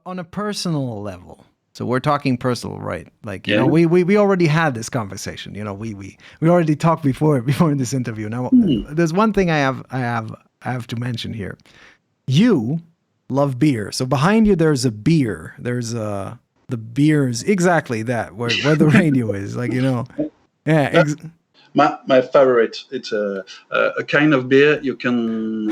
on a personal level. So we're talking personal, right? Like, Yeah. we already had this conversation. We already talked before this interview. Now, Hmm. there's one thing I have to mention here. You love beer. So behind you there's a beer. There's the beers exactly that where the radio is. Like, yeah, My favorite. It's a kind of beer you can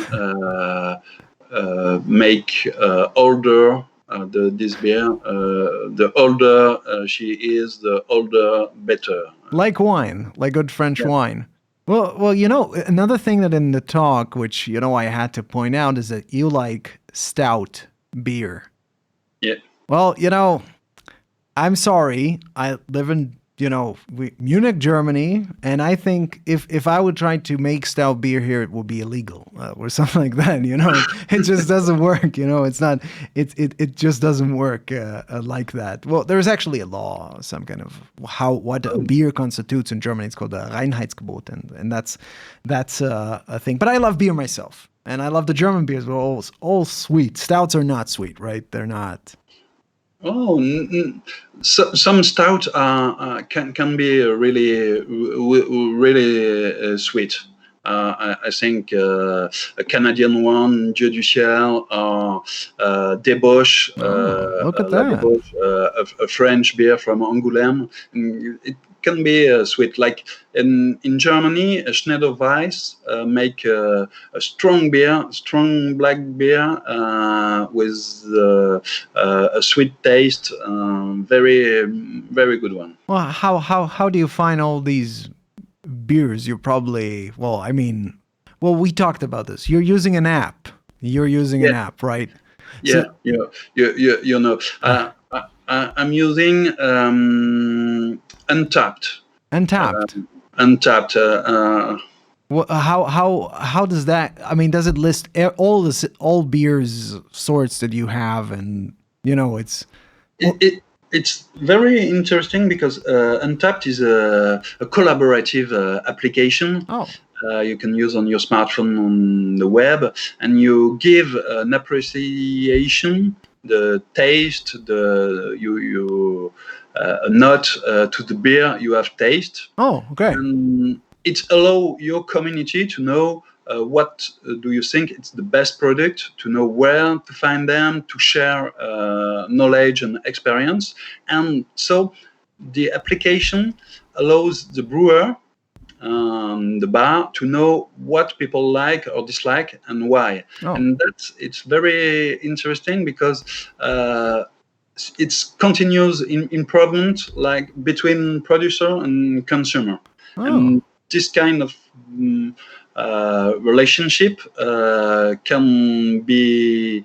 make older. This beer, the older she is, the older better. like wine, like good French Yeah, wine. Well, another thing that in the talk, which I had to point out, is that you like stout beer. yeah. Well, I'm sorry. I live in Munich, Germany, and I think if I would try to make stout beer here, it would be illegal or something like that. It just doesn't work. It's not. It just doesn't work like that. Well, there's actually a law, some kind of what a beer constitutes in Germany. It's called the Reinheitsgebot, and that's a thing. But I love beer myself, and I love the German beers. They're all sweet. Stouts are not sweet, right? They're not. Oh, so, some stout can be really sweet. I think a Canadian one, Dieu du Ciel, or Débauche, Oh, look at La that. Débauche, a French beer from Angoulême. It can be sweet. Like in Germany, a Schneider Weiss make a strong beer, strong black beer with a sweet taste. Very, very good one. Well, how do you find all these beers? You're probably we talked about this. You're using an app. You're using Yeah, an app, right? yeah, So yeah. You know, I'm using Untapped. Untapped. Untapped. How does that? I mean, does it list all beers sorts that you have, and it's It's very interesting because Untapped is a collaborative application oh you can use on your smartphone on the web, and you give an appreciation, the taste, a note to the beer you have tasted, okay. and it allow your community to know what do you think it's the best product, to know where to find them, to share knowledge and experience. And so the application allows the brewer, the bar, to know what people like or dislike and why. Oh And it's very interesting because it's continuous improvement, like between producer and consumer. oh. And this kind of relationship can be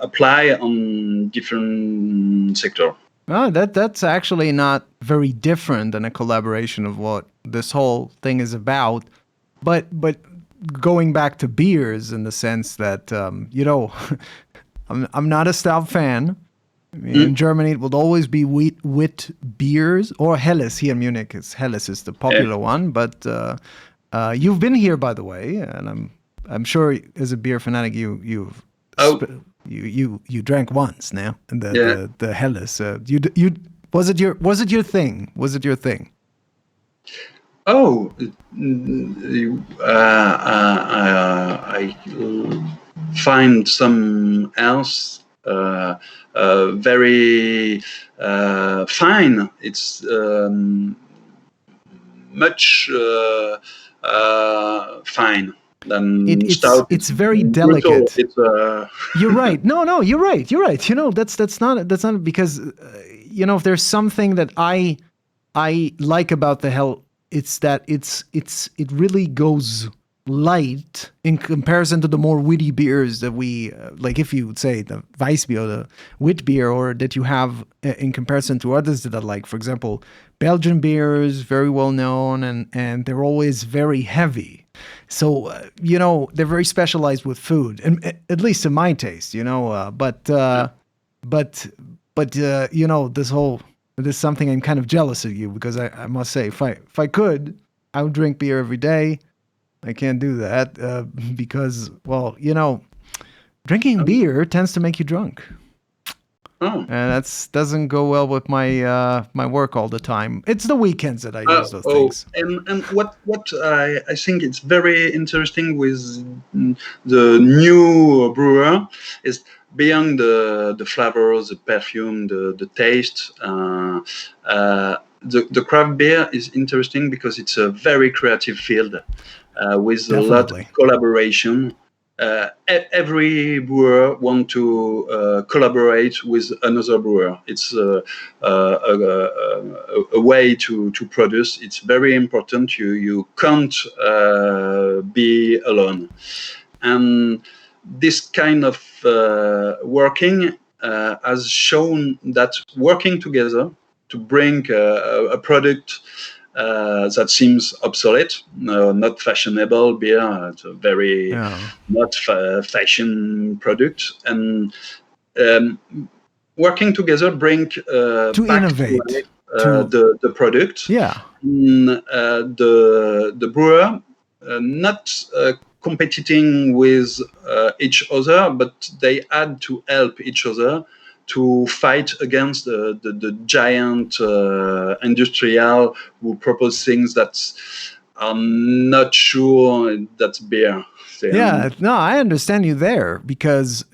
applied on different sector. Oh, that's actually not very different than a collaboration of what this whole thing is about. But going back to beers in the sense that I'm not a stout fan. In Germany, it will always be wheat beers or Helles. Here in Munich, Helles is the popular one. But you've been here, by the way, and I'm sure as a beer fanatic, you've Oh, you drank once now, and yeah. the Helles. You was it your thing? Was it your thing? Oh, I find some else very fine. It's much fine than stout. It's very Brutal. delicate. It's You're right. No, you're right. You're right. That's not because if there's something that I like about the hell, it's that it really goes light in comparison to the more witty beers that we like. If you would say the Weissbier, the wit beer, or that you have in comparison to others that are like, for example, Belgian beers, very well known, and they're always very heavy. So they're very specialized with food, and at least in my taste, but this is something I'm kind of jealous of you, because I must say, if I could, I would drink beer every day. I can't do that because, well, Drinking beer tends to make you drunk. Oh. And that doesn't go well with my work all the time. It's the weekends that I use those things. And what I think it's very interesting with the new brewer is beyond the flavors, the perfume, the taste. The craft beer is interesting because it's a very creative field with Definitely. a lot of collaboration. Every brewer want to collaborate with another brewer. It's a way to produce. It's very important. You can't be alone. And this kind of working has shown that working together to bring a product that seems obsolete, not fashionable beer. It's a very not fashion product, and working together bring to back innovate to the product. Yeah. The brewer not competing with each other, but they had to help each other to fight against the giant industrial who propose things that I'm not sure that's beer. Yeah, no, I understand you there because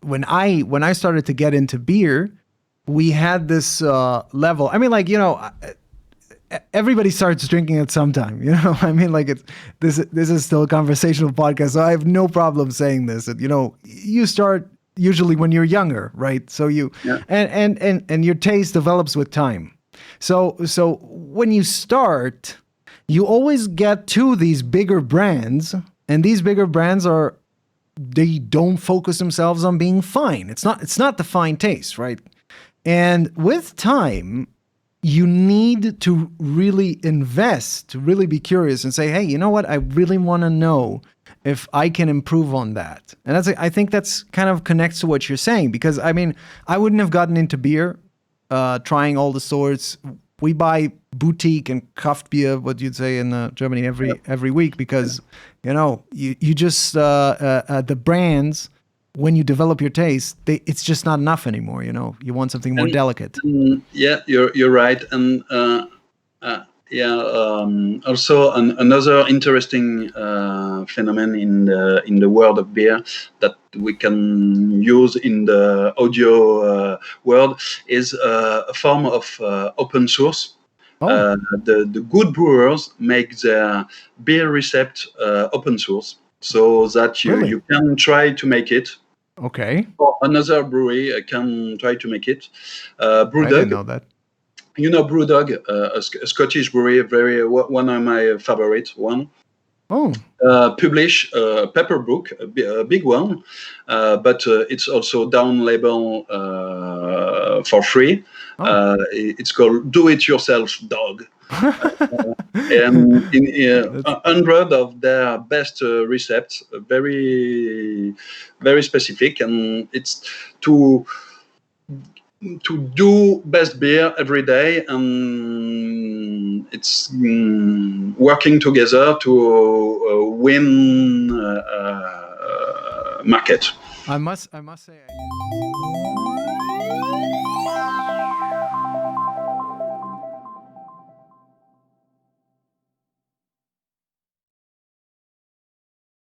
when I started to get into beer, we had this level. I mean, like, you know, everybody starts drinking at some time. You know, I mean, like this is still a conversational podcast, so I have no problem saying this. You know, you start usually when you're younger, right? So you and your taste develops with time. So when you start, you always get to these bigger brands, and these bigger brands they don't focus themselves on being fine. It's not the fine taste, right? And with time, you need to really invest, to really be curious and say, hey, you know what? I really want to know if I can improve on that. And I think that's kind of connects to what you're saying, because I mean, I wouldn't have gotten into beer, trying all the sorts. We buy boutique and craft beer, what you'd say in Germany, every week, because you know you just the brands, when you develop your taste, it's just not enough anymore. You know, you want something more delicate. Yeah, you're right, and also another interesting phenomenon in the world of beer that we can use in the audio world is a form of open source. The good brewers make their beer recipe open source, so that you can try to make it. Okay. Or another brewery can try to make it. Brewdog. I didn't know that. You know Brewdog, a Scottish brewery, one of my favorite one. Oh. Publish a paper book, a big one, but it's also down label for free. It's called Do It Yourself Dog. And in 100 of their best recepts, very, very specific, and it's to do best beer every day, and it's working together to win market. I must say.